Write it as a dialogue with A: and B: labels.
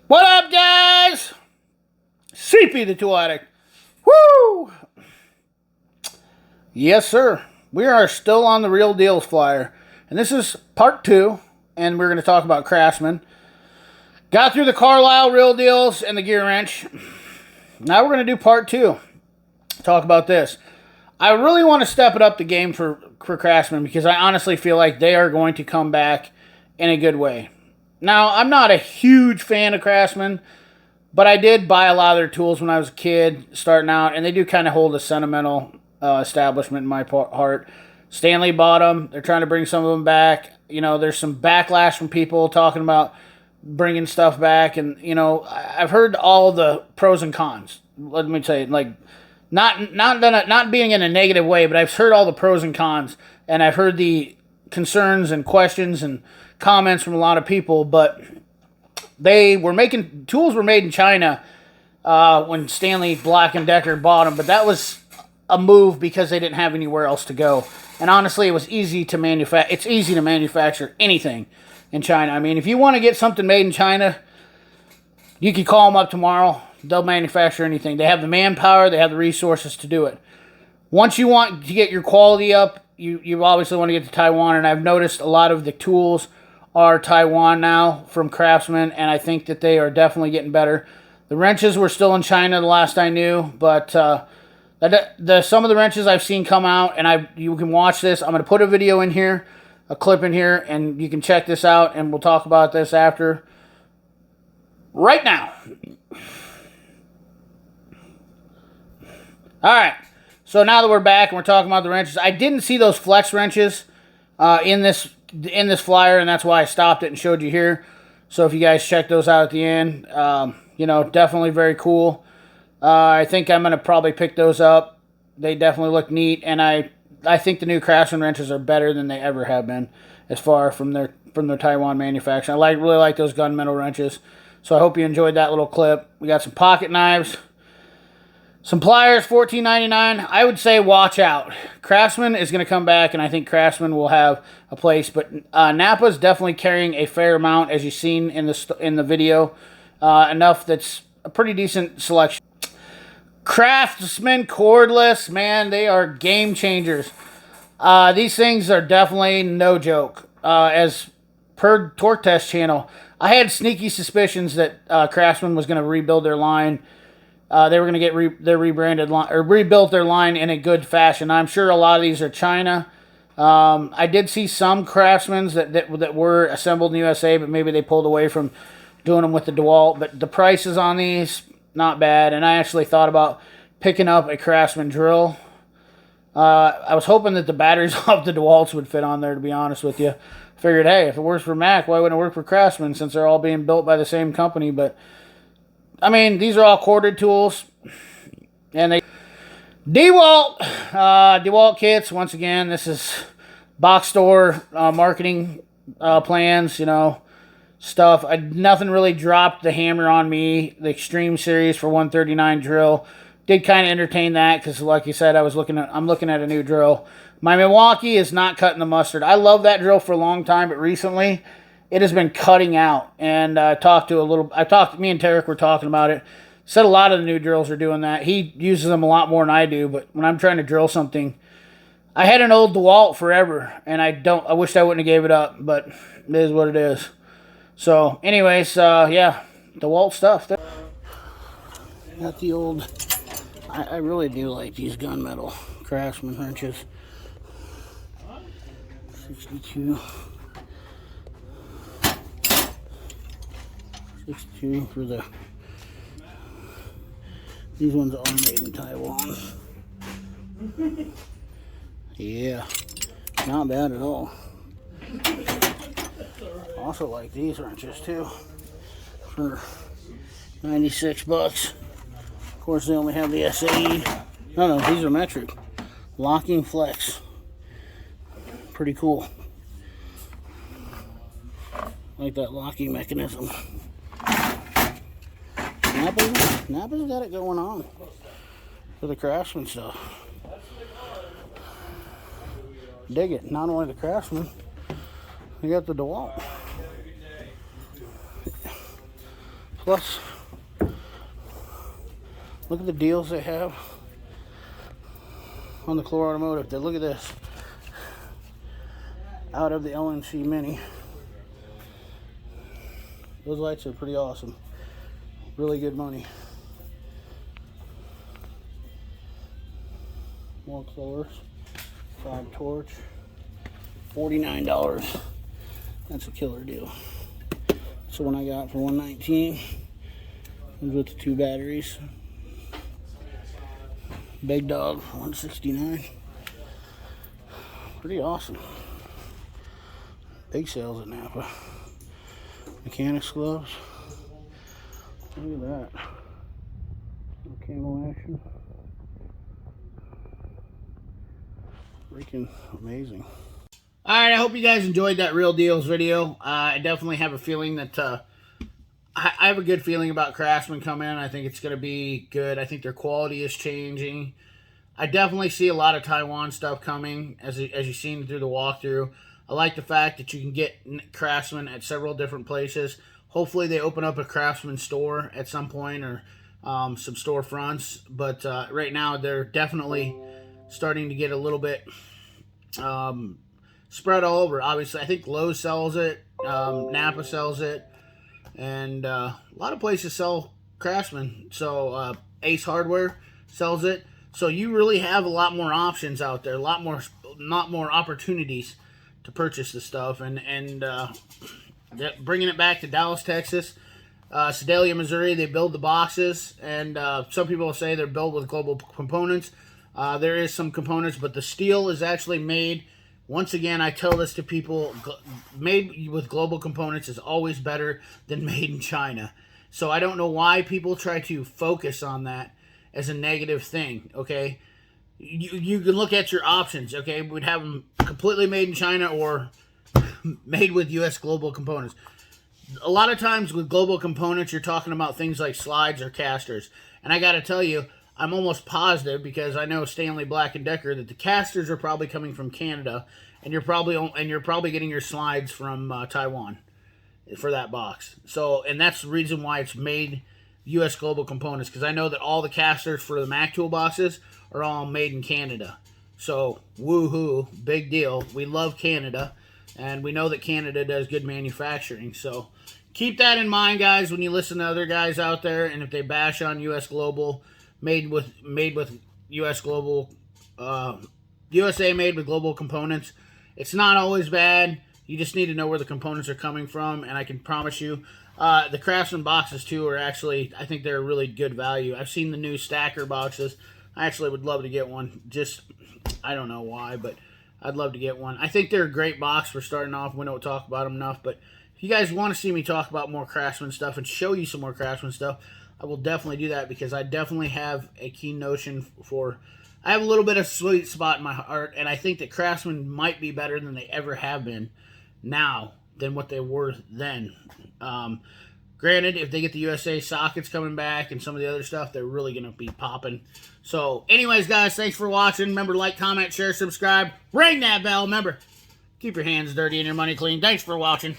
A: What up, guys? CP the Tool Addict. Woo! Yes, sir. We are still on the Real Deals flyer. And this is part 2. And we're going to talk about Craftsman. Got through the Carlisle Real Deals and the gear wrench. Now we're going to do part 2. Talk about this. I really want to step it up the game for Craftsman because I honestly feel like they are going to come back in a good way. Now, I'm not a huge fan of Craftsman, but I did buy a lot of their tools when I was a kid, starting out, and they do kind of hold a sentimental establishment in my heart. Stanley bought them. They're trying to bring some of them back. You know, there's some backlash from people talking about bringing stuff back, and, you know, I've heard all the pros and cons. Let me tell you, like, not being in a negative way, but I've heard all the pros and cons, and I've heard the concerns and questions and comments from a lot of people, but tools were made in China when Stanley Black & Decker bought them, but that was a move because they didn't have anywhere else to go. And honestly, it was easy to manufacture. It's easy to manufacture anything in China. I mean, if you want to get something made in China, you can call them up tomorrow. They'll manufacture anything. They have the manpower. They have the resources to do it. Once you want to get your quality up, you obviously want to get to Taiwan, and I've noticed a lot of the tools are Taiwan now from Craftsman, and I think that they are definitely getting better. The wrenches were still in China the last I knew, but some of the wrenches I've seen come out, and you can watch this. I'm going to put a video in here, a clip in here, and you can check this out, and we'll talk about this after. Right now. Alright, so now that we're back and we're talking about the wrenches, I didn't see those flex wrenches in this flyer, and that's why I stopped it and showed you here. So if you guys check those out at the end, you know, definitely very cool. I think I'm going to probably pick those up. They definitely look neat, and I think the new Craftsman wrenches are better than they ever have been as far from their Taiwan manufacturing. I really like those gunmetal wrenches. So I hope you enjoyed that little clip. We got some pocket knives. Some pliers, $14.99. I would say watch out. Craftsman is going to come back, and I think Craftsman will have a place. But Napa is definitely carrying a fair amount, as you've seen in the video. Enough that's a pretty decent selection. Craftsman cordless, man, they are game changers. These things are definitely no joke. As per Torque Test channel, I had sneaky suspicions that Craftsman was going to rebuild their line. They were going to get their rebranded line, or rebuilt their line in a good fashion. I'm sure a lot of these are China. I did see some Craftsmans that were assembled in the USA, but maybe they pulled away from doing them with the dewalt. But the prices on these, not bad. And I actually thought about picking up a Craftsman drill. I was hoping that the batteries off the dewalts would fit on there, to be honest with you. Figured, hey, if it works for Mac, why wouldn't it work for Craftsman, since they're all being built by the same company? But I mean, these are all corded tools, and they dewalt kits. Once again, this is box store marketing plans, you know, stuff. Nothing really dropped the hammer on me. The Extreme Series for 139 drill did kind of entertain that because, like you said, I'm looking at a new drill. My Milwaukee is not cutting the mustard. I love that drill for a long time, but recently it has been cutting out, and me and Tarek were talking about it. Said a lot of the new drills are doing that. He uses them a lot more than I do, but when I'm trying to drill something, I had an old DeWalt forever, and I wished I wouldn't have gave it up, but it is what it is. So, anyways, yeah, DeWalt stuff. Got the old, I really do like these gunmetal Craftsman wrenches. 62 for these ones are made in Taiwan. Yeah, not bad at all. Also like these wrenches too for 96 bucks. Of course, they only have the SAE. No, these are metric. Locking flex. Pretty cool. Like that locking mechanism. Napa's got it going on for the Craftsman stuff. Dig it. Not only the Craftsman, you got the dewalt. Plus, look at the deals they have on the Clore Automotive. Look at this. Out of the LNC Mini. Those lights are pretty awesome. Really good money. More clores. Fog torch. $49. That's a killer deal. That's the one I got for $119. Comes with the 2 batteries. Big dog, $169. Pretty awesome. Big sales at Napa. Mechanics gloves. Look at that. Little camo action. Freaking amazing. Alright, I hope you guys enjoyed that Real Deals video. I definitely have a feeling that I have a good feeling about Craftsman coming in. I think it's going to be good. I think their quality is changing. I definitely see a lot of Taiwan stuff coming, as you've seen through the walkthrough. I like the fact that you can get Craftsman at several different places. Hopefully they open up a Craftsman store at some point, or some storefronts. But right now they're definitely starting to get a little bit spread all over. Obviously, I think Lowe's sells it, Napa sells it, and a lot of places sell Craftsman. So Ace Hardware sells it. So you really have a lot more options out there, a lot more opportunities to purchase the stuff. And bringing it back to Dallas, Texas, Sedalia, Missouri, they build the boxes, and some people will say they're built with global components. There is some components, but the steel is actually made. Once again, I tell this to people, made with global components is always better than made in China. So I don't know why people try to focus on that as a negative thing, okay? You can look at your options, okay? We'd have them completely made in China or made with U.S. global components. A lot of times with global components, you're talking about things like slides or casters. And I got to tell you, I'm almost positive, because I know Stanley Black & Decker, that the casters are probably coming from Canada, and you're probably getting your slides from Taiwan for that box. So, and that's the reason why it's made U.S. global components, because I know that all the casters for the Mac toolboxes are all made in Canada. So, woohoo, big deal. We love Canada, and we know that Canada does good manufacturing. So, keep that in mind, guys, when you listen to other guys out there, and if they bash on U.S. global. Made with U.S. global, USA made with global components. It's not always bad. You just need to know where the components are coming from, and I can promise you, the Craftsman boxes too are actually, I think they're a really good value. I've seen the new stacker boxes. I actually would love to get one. Just, I don't know why, but I'd love to get one. I think they're a great box for starting off. We don't talk about them enough, but if you guys want to see me talk about more Craftsman stuff and show you some more Craftsman stuff, I will definitely do that, because I definitely have a keen notion for... I have a little bit of sweet spot in my heart, and I think that Craftsman might be better than they ever have been now than what they were then. Granted, if they get the USA sockets coming back and some of the other stuff, they're really going to be popping. So, anyways, guys, thanks for watching. Remember, like, comment, share, subscribe. Ring that bell. Remember, keep your hands dirty and your money clean. Thanks for watching.